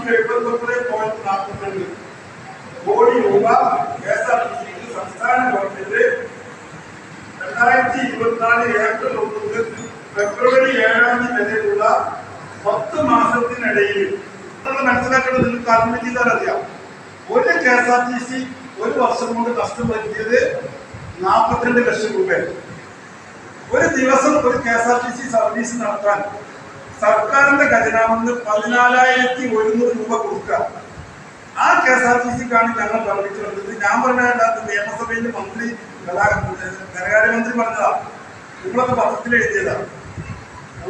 479.42 കോടി രൂപ KSRTCക്ക് സംസ്ഥാന ഗവൺമെന്റ് 2024 ഏപ്രിൽ 1 മുതൽ ഫെബ്രുവരി 7 വരെയുള്ള 10 മാസത്തിനിടയിൽ മനസ്സിലാക്കേണ്ടത് നിങ്ങൾക്ക് കാൽക്കുലേറ്റ് ചെയ്താൽ അറിയാം. ഒരു KSRTC ഒരു വർഷം കൊണ്ട് നഷ്ടം വരുത്തിയത് 42 ലക്ഷം രൂപയാണ്. ഒരു ദിവസം ഒരു KSRTC സർവീസ് നടത്താൻ സർക്കാരിന്റെ ഖജനാവിൽ 14,100 രൂപ കൊടുക്കുക. ആ KSRTCക്കാണ് ഞങ്ങൾ പറഞ്ഞിട്ടുള്ളത്. ഞാൻ പറഞ്ഞത് നിയമസഭയിൽ മന്ത്രി ധനകാര്യമന്ത്രി പറഞ്ഞതാ, നിങ്ങളൊക്കെ പത്രത്തിൽ എഴുതിയതാണ്.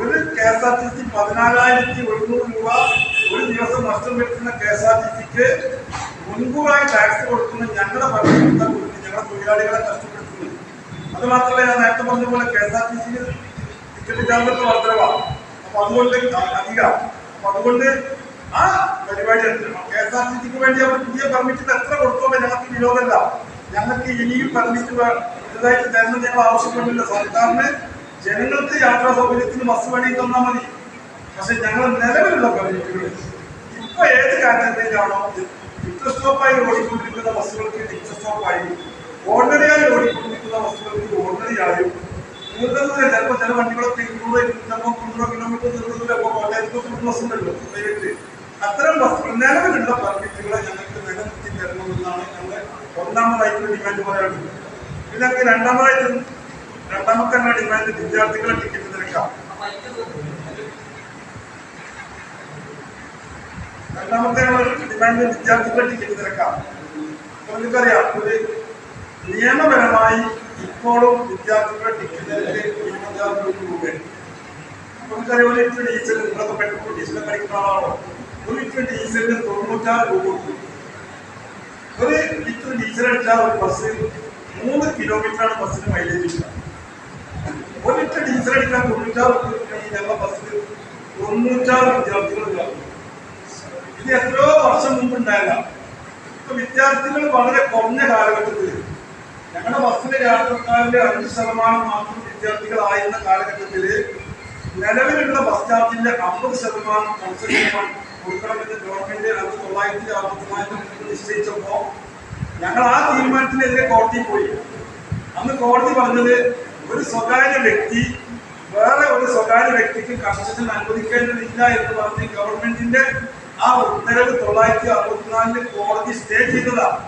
ഒരു KSRTC 14,100 രൂപ ഒരു ദിവസം നഷ്ടം വരുത്തുന്ന KSRTCക്ക് മുൻകൂറായി ടാക്സ് കൊടുക്കുന്ന ഞങ്ങളുടെ ഭരണകൂടം കൊടുത്ത് ഞങ്ങളുടെ തൊഴിലാളികളെ കഷ്ടപ്പെടുത്തുന്നത്. അത് മാത്രമല്ല, ഞാൻ നേരത്തെ പറഞ്ഞ പോലെ KSRTCക്ക് ടിക്കറ്റ് ചാർജൊക്കെ വർദ്ധനവാണ്. അപ്പൊ അതുകൊണ്ട് അധികം. അപ്പൊ അതുകൊണ്ട് ആ പരിപാടി KSRTCക്ക് വേണ്ടി അവർ പുതിയ പെർമിറ്റിന് എത്ര കൊടുത്തോളൂ ഞങ്ങൾക്ക് വിരോധമല്ല. ഞങ്ങൾക്ക് ഇനിയും പെർമിറ്റ് ഇതായിട്ട് തരണം ഞങ്ങൾ ആവശ്യപ്പെടുന്നില്ല. സർക്കാരിന് ജനങ്ങൾക്ക് യാത്രാ സൗകര്യത്തിന് ബസ് വഴി തന്നാൽ മതി. പക്ഷെ ഞങ്ങൾ നിലവിലുള്ള പെർമിറ്റുകൾ ഇപ്പൊ ഏത് കാറ്റഗറിയിലാണോ ടിക്കറ്റ് സ്റ്റോപ്പായി ഓടിക്കൊണ്ടിരിക്കുന്ന ബസ്സുകൾക്ക് ടിക്കറ്റ് സ്റ്റോപ്പായി, ഓർഡിനറിയായി ഓടിക്കൊണ്ടിരിക്കുന്ന ബസ്സുകൾക്ക് ഓർഡിനറി ആയും, ദീർഘദൂരം ചിലപ്പോൾ ചില വണ്ടികളൊക്കെ 200-300 കിലോമീറ്റർ ദീർഘദൂരം ബസ് ഉണ്ടല്ലോ പ്രൈവറ്റ്. അത്തരം ബസ്സുകൾ നിലവിലുള്ള പെർമിറ്റുകളെ ഞങ്ങൾക്ക് നിലനിർത്തി തരണമെന്നാണ് ഞങ്ങൾ ഒന്നാമതായിട്ടുള്ള ഡിമാൻഡ് പറയാനുള്ളത്. പിന്നെ രണ്ടാമത്തെ ഡിമാൻഡ് വിദ്യാർത്ഥികളെ ടിക്കറ്റ് നിരക്കാം. രണ്ടാമത്തെ ഡിമാൻഡ് വിദ്യാർത്ഥികളെ ടിക്കറ്റ് നിരക്കാം. നിങ്ങൾക്കറിയാം, ഒരു നിയമപരമായി ഇപ്പോഴും വിദ്യാർത്ഥികളുടെ ടിക്കറ്റ് നിരക്ക് 26 രൂപയാണ്. നമുക്കറിയാം, ഒരു ലിറ്റർ ഡീസൽ, നിങ്ങളൊക്കെ പെട്രോൾ ഡീസൽ കഴിക്കുന്ന ആളാണോ, ഒരു ലിറ്റർ ഡീസലിന് 96 രൂപ കൊടുക്കും. ഒരു ലിറ്റർ ഡീസൽ അടിച്ചാൽ ഒരു ബസ് 3 കിലോമീറ്ററാണ് ബസ്സിന് മൈലേജ് ഇല്ല. ഒരു ലിറ്റർ ഡീസൽ അടിക്കാൻ 96 രൂപ ഞങ്ങളുടെ ബസ്സിൽ 96 വിദ്യാർത്ഥികൾ കാണും. ഇത് എത്രയോ വർഷം മുമ്പ് ഉണ്ടായില്ല. ഇപ്പൊ വിദ്യാർത്ഥികൾ വളരെ കുറഞ്ഞ കാലഘട്ടത്തിൽ ഞങ്ങളുടെ ബസ്സിലെ യാത്രക്കാരുടെ 5% മാത്രം വിദ്യാർത്ഥികളായിരുന്ന കാലഘട്ടത്തിൽ നിലവിലുള്ള ബസ് ചാർജിന്റെ 50% കൺസെഷൻ കൊടുക്കണമെന്ന് ഗവൺമെന്റ് 1964 നിശ്ചയിച്ചപ്പോ ഞങ്ങൾ ആ തീരുമാനത്തിനെതിരെ കോടതിയിൽ പോയി. അന്ന് കോടതി പറഞ്ഞത് ഒരു സ്വകാര്യ വ്യക്തി വേറെ ഒരു സ്വകാര്യ വ്യക്തിക്ക് കൺസെഷൻ അനുവദിക്കേണ്ടതില്ല എന്ന് പറഞ്ഞ് ഗവൺമെന്റിന്റെ ആ ഉത്തരവ് 1964 കോടതി സ്റ്റേ ചെയ്തതാണ്.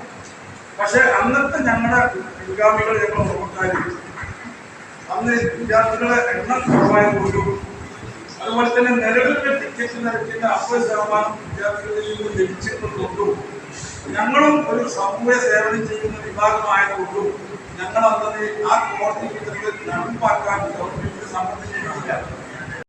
പക്ഷെ അന്നത്തെ ഞങ്ങളുടെ പിൻഗാമികൾ, ഞങ്ങളുടെ ഓർമ്മക്കാർ അന്ന് വിദ്യാർത്ഥികളെ എണ്ണം കുറവായതുകൊണ്ടും അതുപോലെ തന്നെ നിലവിലുള്ള ടിക്കറ്റ് നിരക്കിന്റെ 50% വിദ്യാർത്ഥികളിൽ നിന്ന് ലഭിച്ചിട്ടുള്ളതുകൊണ്ടും ഞങ്ങളും ഒരു സമൂഹ സേവനം ചെയ്യുന്ന വിഭാഗമായതുകൊണ്ടും ഞങ്ങൾ അന്നത് ആ കോടതി